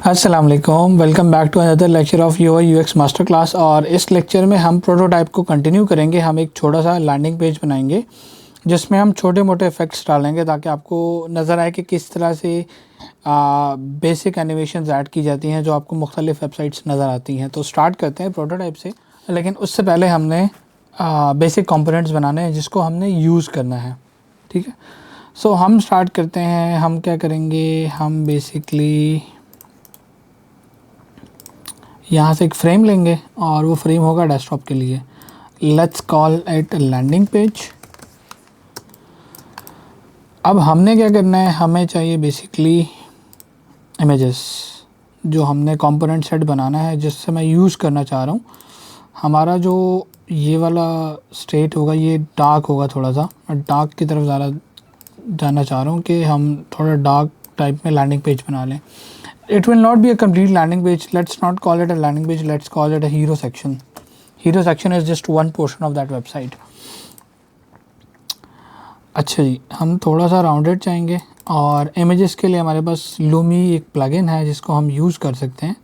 अस्सलाम वालेकुम, welcome back to another lecture of UI UX master class. और इस लेक्चर में हम प्रोटोटाइप को कंटिन्यू करेंगे। हम एक छोटा सा लैंडिंग पेज बनाएंगे जिसमें हम छोटे मोटे इफ़ेक्ट्स डालेंगे ताकि आपको नज़र आए कि किस तरह से बेसिक एनिमेशंस ऐड की जाती हैं जो आपको मुख्तलिफ वेबसाइट्स नज़र आती हैं। तो स्टार्ट करते हैं प्रोटोटाइप से, लेकिन उससे पहले हमने बेसिक कंपोनेंट्स बनाने हैं जिसको हमने यूज़ करना है। ठीक है, सो हम स्टार्ट करते हैं। हम क्या करेंगे, हम बेसिकली यहाँ से एक फ्रेम लेंगे और वो फ्रेम होगा डेस्कटॉप के लिए। Let's call it landing page. अब हमने क्या करना है, हमें चाहिए बेसिकली इमेजेस जो हमने कंपोनेंट सेट बनाना है जिससे मैं यूज़ करना चाह रहा हूँ। हमारा जो ये वाला स्टेट होगा ये डार्क होगा, थोड़ा सा डार्क की तरफ ज़्यादा जाना चाह रहा हूँ कि हम थोड़ा डार्क टाइप में लैंडिंग पेज बना लें। It will not be a complete landing page. Let's not call it a landing page. Let's call it a hero section. Hero section is just one portion of that website. अच्छा जी, हम थोड़ा सा rounded चाहेंगे और images के लिए हमारे पास Lumi एक प्लगइन है जिसको हम यूज़ कर सकते हैं।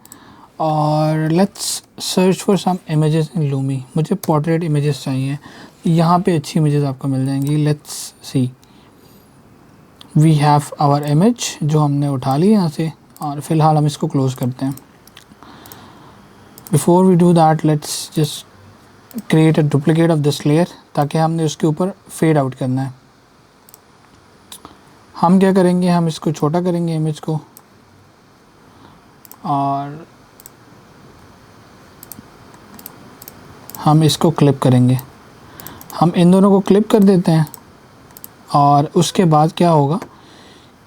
और let's search for some images in Lummi. मुझे पोर्ट्रेट इमेजेस चाहिए, यहाँ पे अच्छी इमेजेस आपको मिल जाएंगी। Let's see, we have our image जो हमने उठा ली यहाँ से और फ़िलहाल हम इसको क्लोज़ करते हैं। Before we do that let's just create a duplicate of this layer ताकि हमने उसके ऊपर फेड आउट करना है। हम क्या करेंगे, हम इसको छोटा करेंगे इमेज को और हम इसको क्लिप करेंगे। हम इन दोनों को क्लिप कर देते हैं और उसके बाद क्या होगा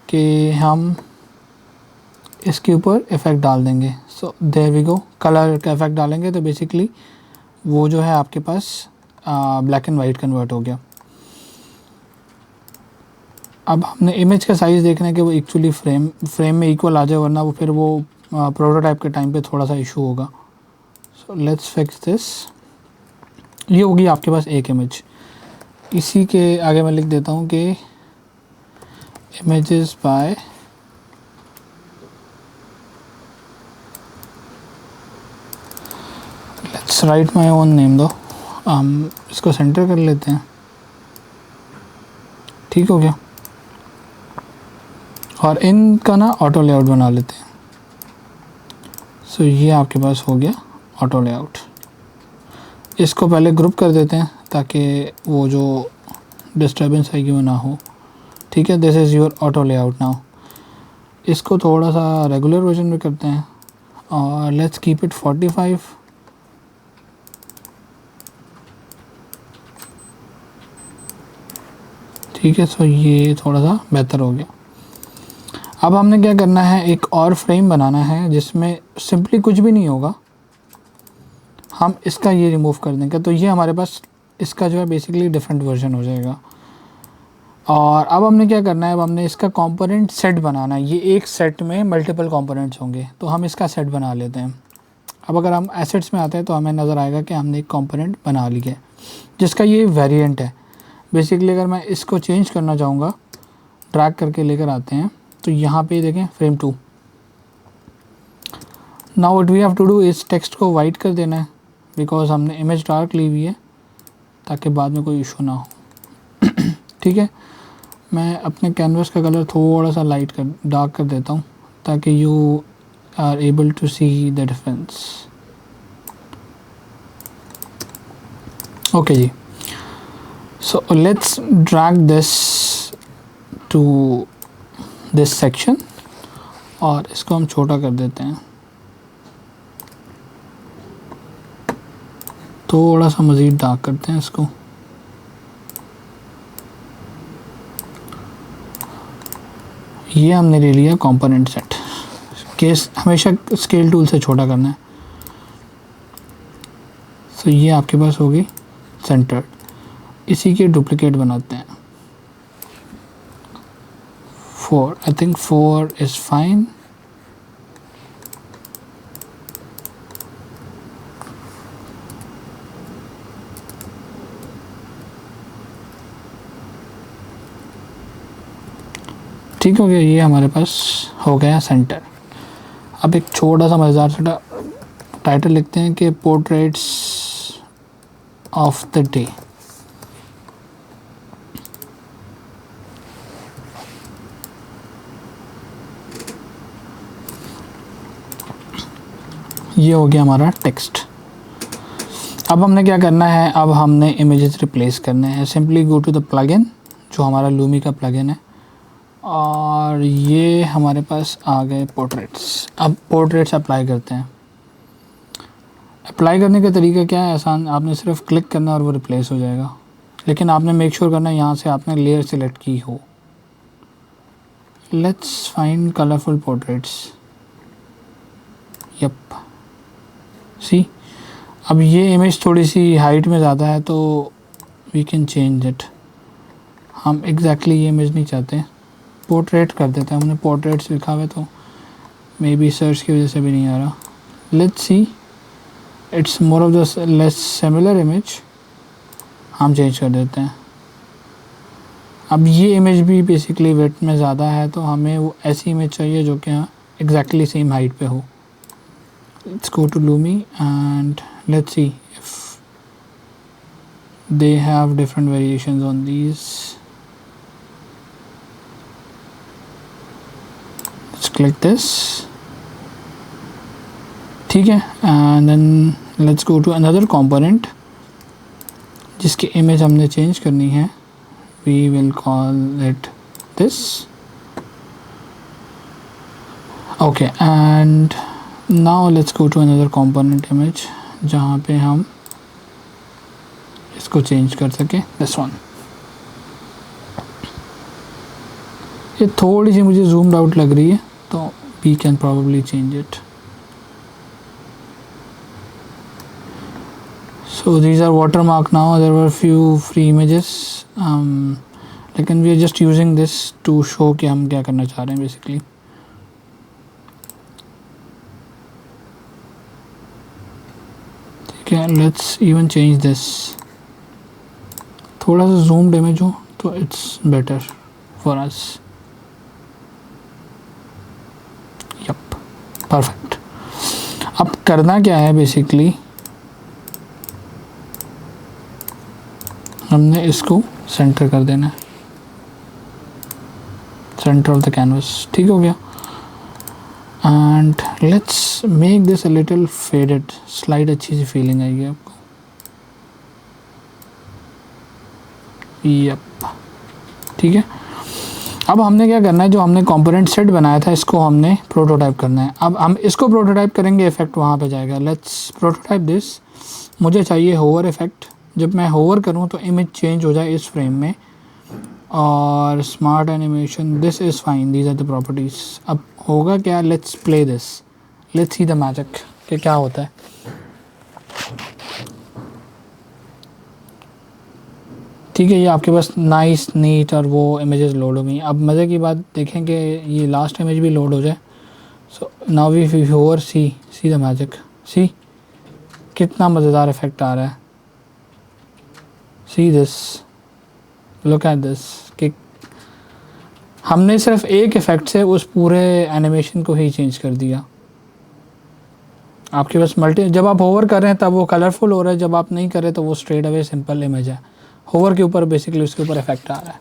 कि हम इसके ऊपर इफ़ेक्ट डाल देंगे। So there we go, colour का इफ़ेक्ट डालेंगे तो बेसिकली वो जो है आपके पास ब्लैक एंड वाइट कन्वर्ट हो गया। अब हमने इमेज का साइज़ देखना है कि वो एक्चुअली फ्रेम में इक्वल आ जाए, वरना वो फिर वो प्रोटोटाइप के टाइम पे थोड़ा सा इशू होगा। So let's fix this. ये होगी आपके पास एक इमेज। इसी के आगे मैं लिख देता हूँ कि images bye right my own name दो। हम इसको सेंटर कर लेते हैं, ठीक हो गया। और इनका ना ऑटो लेआउट बना लेते हैं। सो ये आपके पास हो गया ऑटो लेआउट। इसको पहले ग्रुप कर देते हैं ताकि वो जो डिस्टर्बेंस आएगी वो ना हो। ठीक है, this is your auto layout now. इसको थोड़ा सा रेगुलर वर्जन में करते हैं और लेट्स कीप इट 45। ठीक है, सो ये थोड़ा सा बेहतर हो गया। अब हमने क्या करना है, एक और फ्रेम बनाना है जिसमें सिंपली कुछ भी नहीं होगा। हम इसका ये रिमूव कर देंगे तो ये हमारे पास इसका जो है बेसिकली डिफरेंट वर्जन हो जाएगा। और अब हमने क्या करना है, अब हमने इसका कंपोनेंट सेट बनाना है। ये एक सेट में मल्टीपल कंपोनेंट्स होंगे तो हम इसका सेट बना लेते हैं। अब अगर हम एसेट्स में आते हैं तो हमें नज़र आएगा कि हमने एक कंपोनेंट बना लिया है जिसका ये वेरिएंट है। बेसिकली अगर मैं इसको चेंज करना चाहूँगा, ड्रैग करके लेकर आते हैं तो यहाँ पे देखें frame 2। Now what we have to do, इस टेक्स्ट को वाइट कर देना है बिकॉज हमने इमेज डार्क ली हुई है ताकि बाद में कोई इशू ना हो। ठीक है, मैं अपने कैनवस का कलर थोड़ा सा डार्क कर देता हूँ ताकि you are able to see the difference. Okay जी, so let's drag this to this section और इसको हम छोटा कर देते हैं, थोड़ा सा मज़ीद डार्क करते हैं इसको। ये हमने ले लिया कंपोनेंट सेट। केस हमेशा स्केल टूल से छोटा करना है। सो ये आपके पास होगी सेंटर्ड। इसी के डुप्लिकेट बनाते हैं 4। I think 4 is fine. ठीक हो गया, ये हमारे पास हो गया सेंटर। अब एक छोटा सा मज़ेदार सा टाइटल लिखते हैं कि पोर्ट्रेट्स ऑफ द डे। ये हो गया हमारा टेक्स्ट। अब हमने क्या करना है, अब हमने इमेजेस रिप्लेस करने हैं। Simply go to the plugin, जो हमारा लूमी का प्लगइन है, और ये हमारे पास आ गए पोर्ट्रेट्स। अब पोर्ट्रेट्स अप्लाई करते हैं। अप्लाई करने का तरीका क्या है, आसान, आपने सिर्फ क्लिक करना और वो रिप्लेस हो जाएगा। लेकिन आपने मेक श्योर करना है यहाँ से आपने लेयर सेलेक्ट की हो। Let's find colourful portraits. Yup, see, अब ये इमेज थोड़ी सी हाइट में ज़्यादा है तो वी कैन चेंज इट। हम एग्जैक्टली ये इमेज नहीं चाहते, पोर्ट्रेट कर देते हैं। हमने पोर्ट्रेट्स लिखा हुआ है तो मे बी सर्च की वजह से भी नहीं आ रहा। Let's see, it's more of the less similar image, हम चेंज कर देते हैं। अब ये इमेज भी बेसिकली वेट में ज़्यादा है तो हमें वो ऐसी इमेज चाहिए जो कि हाँ एग्जैक्टली सेम हाइट पे हो। Let's go to Lumi and let's see if they have different variations on these. Let's click this. ठीक है, and then let's go to another component जिसकी इमेज हमने चेंज करनी है। We will call it this. Okay, and now let's go to another component image जहाँ पे हम इसको चेंज कर सके। this one, ये थोड़ी सी मुझे zoomed out लग रही है तो we can probably change it. So these are watermark now. There were few free images, लेकिन we are just using this to show कि हम क्या करना चाह रहे हैं basically. Okay, let's even change this, थोड़ा सा zoomed image हो तो it's better for us. Yep, perfect. अब करना क्या है बेसिकली, हमने इसको सेंटर कर देना है, सेंटर ऑफ द कैनवस। ठीक हो गया। And let's make this a little faded, slide अच्छी सी फीलिंग आएगी आपको। यप, ठीक है। अब हमने क्या करना है, जो हमने कंपोनेंट सेट बनाया था इसको हमने प्रोटोटाइप करना है। अब हम इसको प्रोटोटाइप करेंगे, इफेक्ट वहाँ पे जाएगा। Let's prototype this. मुझे चाहिए होवर इफेक्ट। जब मैं होवर करूँ तो इमेज चेंज हो जाए इस फ्रेम में, और smart animation, this is fine, these are the properties. अब होगा क्या, let's play this, let's see the magic कि क्या होता है। ठीक है, ये आपके पास नाइस नीट और वो इमेजेस लोड हो गई। अब मज़े की बात देखें कि ये लास्ट इमेज भी लोड हो जाए। So now we hover, see the magic, see कितना मज़ेदार इफेक्ट आ रहा है। See this, look at this, कि हमने सिर्फ एक इफ़ेक्ट से उस पूरे एनिमेशन को ही चेंज कर दिया। आपके पास जब आप होवर कर रहे हैं तब वो कलरफुल हो रहा है, जब आप नहीं कर रहे तो वो स्ट्रेट अवे सिंपल इमेज है। होवर के ऊपर बेसिकली उसके ऊपर इफेक्ट आ रहा है।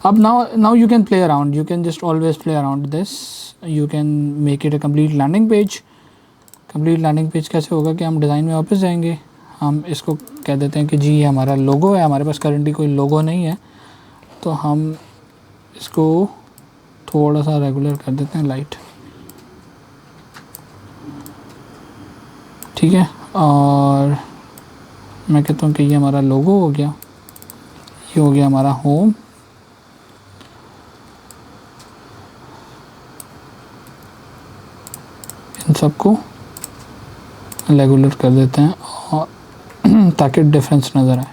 अब now you can play around, you can just always play around this. You can make it a complete landing page. Complete landing page कैसे होगा कि हम डिज़ाइन में वापस जाएंगे, हम इसको कह देते हैं कि जी ये हमारा लोगो है। हमारे पास करंटली कोई लोगो नहीं है तो हम इसको थोड़ा सा रेगुलर कर देते हैं, लाइट, ठीक है। और मैं कहता हूँ कि ये हमारा लोगो हो गया, ये हो गया हमारा होम। इन सबको रेगुलर कर देते हैं और ताकि डिफरेंस नज़र आए।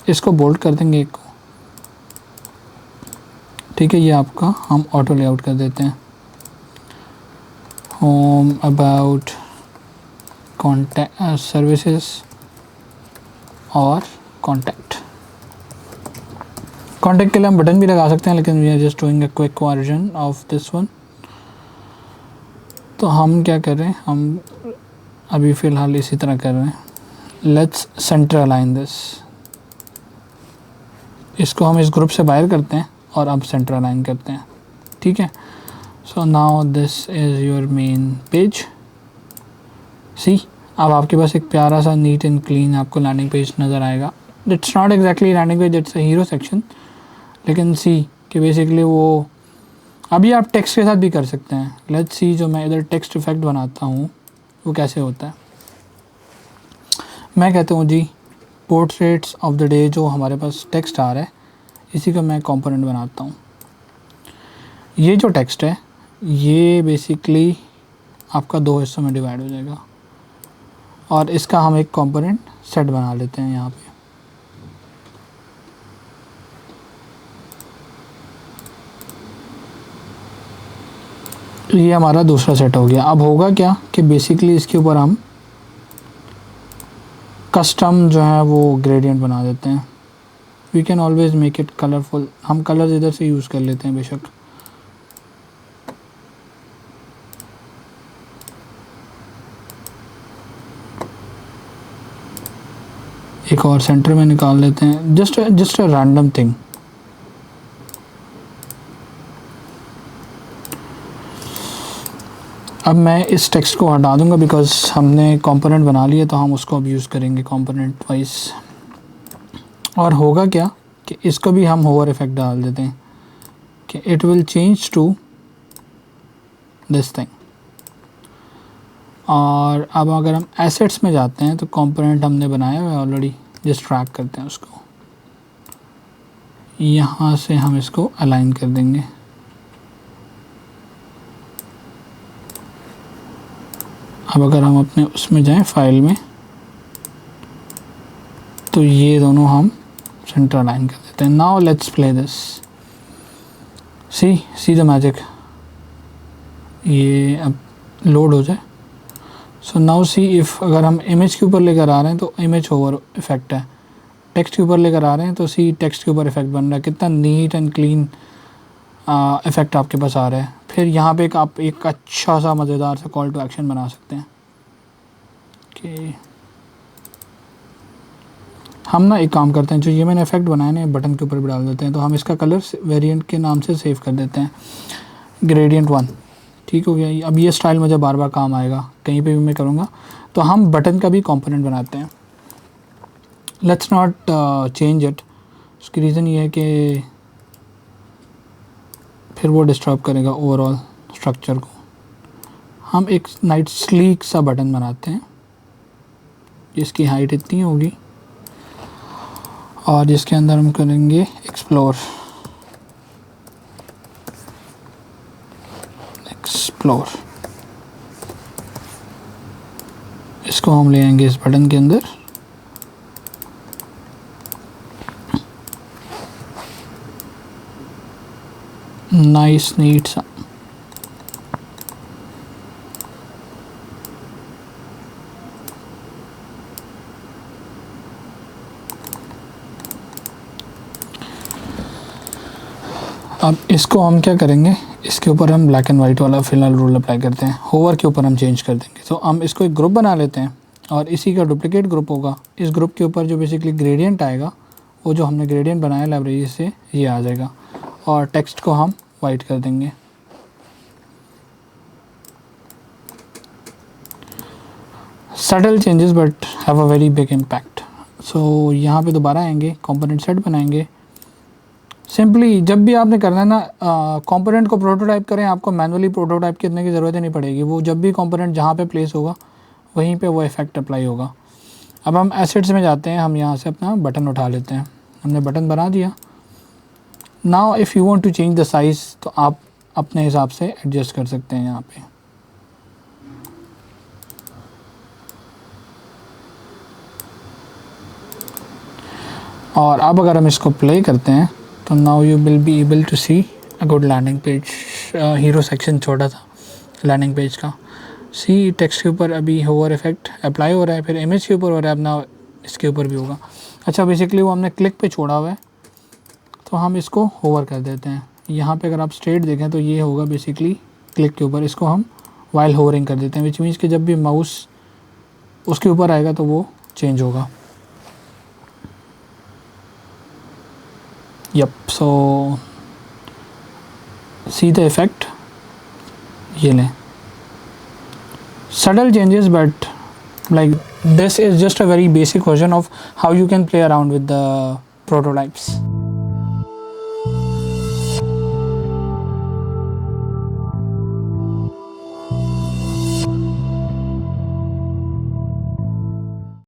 इसको बोल्ड कर देंगे एक को, ठीक है। ये आपका हम ऑटो लेआउट कर देते हैं। होम, अबाउट, कॉन्टैक्ट, सर्विसेज और कॉन्टैक्ट। कॉन्टैक्ट के लिए हम बटन भी लगा सकते हैं, लेकिन we are just doing a quick version of this one. तो हम क्या कर रहे हैं, हम अभी फ़िलहाल इसी तरह कर रहे हैं। लेट्स सेंटर अलाइन दिस, इसको हम इस ग्रुप से बाहर करते हैं और अब सेंटर अलाइन करते हैं, ठीक है। So now this is your main page. See, अब आपके पास एक प्यारा सा नीट एंड क्लीन आपको लैंडिंग पेज नज़र आएगा। It's not exactly landing page, it's a hero section, लेकिन सी कि बेसिकली वो अभी आप टेक्स्ट के साथ भी कर सकते हैं। लेट्स सी, जो मैं इधर टेक्स्ट इफेक्ट बनाता हूँ वो कैसे होता है। मैं कहता हूँ जी पोर्ट्रेट्स ऑफ द डे, जो हमारे पास टेक्स्ट आ रहा है इसी का मैं कंपोनेंट बनाता हूँ। ये जो टेक्स्ट है ये बेसिकली आपका 2 हिस्सों में डिवाइड हो जाएगा और इसका हम एक कंपोनेंट सेट बना लेते हैं यहाँ पे। तो ये हमारा दूसरा सेट हो गया। अब होगा क्या कि बेसिकली इसके ऊपर हम कस्टम जो है वो ग्रेडियंट बना देते हैं। We can always make it colourful, हम कलर्स इधर से यूज़ कर लेते हैं बेशक। एक और सेंटर में निकाल लेते हैं, जस्ट अ रैंडम थिंग। अब मैं इस टेक्स्ट को हटा दूंगा बिकॉज हमने कंपोनेंट बना लिया, तो हम उसको अब यूज़ करेंगे कंपोनेंट वाइज। और होगा क्या कि इसको भी हम होवर इफेक्ट डाल देते हैं कि it will change to this thing. और अब अगर हम एसेट्स में जाते हैं तो कंपोनेंट हमने बनाया हुआ है ऑलरेडी, जस्ट ट्रैक करते हैं उसको, यहाँ से हम इसको अलाइन कर देंगे। अब अगर हम अपने उसमें जाएं फाइल में, तो ये दोनों हम सेंटर अलाइन कर देते हैं। Now let's play this, C the magic. ये अब लोड हो जाए। सो नाउ सी इफ़ अगर हम इमेज के ऊपर लेकर आ रहे हैं तो इमेज ओवर इफेक्ट है, टेक्स्ट के ऊपर लेकर आ रहे हैं तो सी टेक्स्ट के ऊपर इफेक्ट बन रहा है। कितना नीट एंड क्लीन इफेक्ट आपके पास आ रहा है। फिर यहाँ पे आप एक अच्छा सा मज़ेदार सा कॉल टू एक्शन बना सकते हैं कि हम ना एक काम करते हैं, जो ये मैंने इफेक्ट बनाए ना बटन के ऊपर भी डाल देते हैं। तो हम इसका कलर वेरिएंट के नाम से सेव कर देते हैं, ग्रेडियंट 1। ठीक हो गया। अब ये स्टाइल मुझे बार बार काम आएगा, कहीं पे भी मैं करूँगा। तो हम बटन का भी कंपोनेंट बनाते हैं। Let's not change it. उसकी रीज़न ये है कि फिर वो डिस्टर्ब करेगा ओवरऑल स्ट्रक्चर को। हम एक नाइट स्लीक सा बटन बनाते हैं जिसकी हाइट इतनी होगी और जिसके अंदर हम करेंगे एक्सप्लोर। इसको हम ले आएंगे इस बटन के अंदर। नाइस नीट सा। अब इसको हम क्या करेंगे, इसके ऊपर हम ब्लैक एंड वाइट वाला फिलहाल रूल अप्लाई करते हैं। होवर के ऊपर हम चेंज कर देंगे। तो हम इसको एक ग्रुप बना लेते हैं और इसी का डुप्लीकेट ग्रुप होगा। इस ग्रुप के ऊपर जो बेसिकली ग्रेडियंट आएगा, वो जो हमने ग्रेडियंट बनाया लाइब्रेरी से, ये आ जाएगा। और टेक्स्ट को हम वाइट कर देंगे। Subtle changes but have a very big impact. So यहाँ पे दोबारा आएंगे, कंपोनेंट सेट बनाएंगे। सिंपली जब भी आपने करना है ना, कंपोनेंट को प्रोटोटाइप करें, आपको मैनुअली प्रोटोटाइप करने की ज़रूरत ही नहीं पड़ेगी। वो जब भी कंपोनेंट जहाँ पे प्लेस होगा वहीं पे वो इफेक्ट अप्लाई होगा। अब हम एसेट्स में जाते हैं, हम यहाँ से अपना बटन उठा लेते हैं। हमने बटन बना दिया। Now if you want to change the size, तो आप अपने हिसाब से एडजस्ट कर सकते हैं यहाँ पे। और अब अगर हम इसको प्ले करते हैं तो now you will be able to see a good landing page. Hero section छोटा था लैंडिंग पेज का। सी टेक्स्ट के ऊपर अभी होवर इफेक्ट अप्लाई हो रहा है, फिर इमेज के ऊपर हो रहा है, अब ना इसके ऊपर भी होगा। अच्छा, बेसिकली वो हमने क्लिक पे छोड़ा हुआ है, तो हम इसको होवर कर देते हैं। यहाँ पे अगर आप स्ट्रेट देखें तो ये होगा बेसिकली क्लिक के ऊपर, इसको हम वाइल होवरिंग कर देते हैं, विच मीन्स कि जब भी माउस उसके ऊपर आएगा तो वो चेंज होगा। Yup, so see the effect, ये लें subtle changes, but like this is just a very basic version of how you can play around with the prototypes.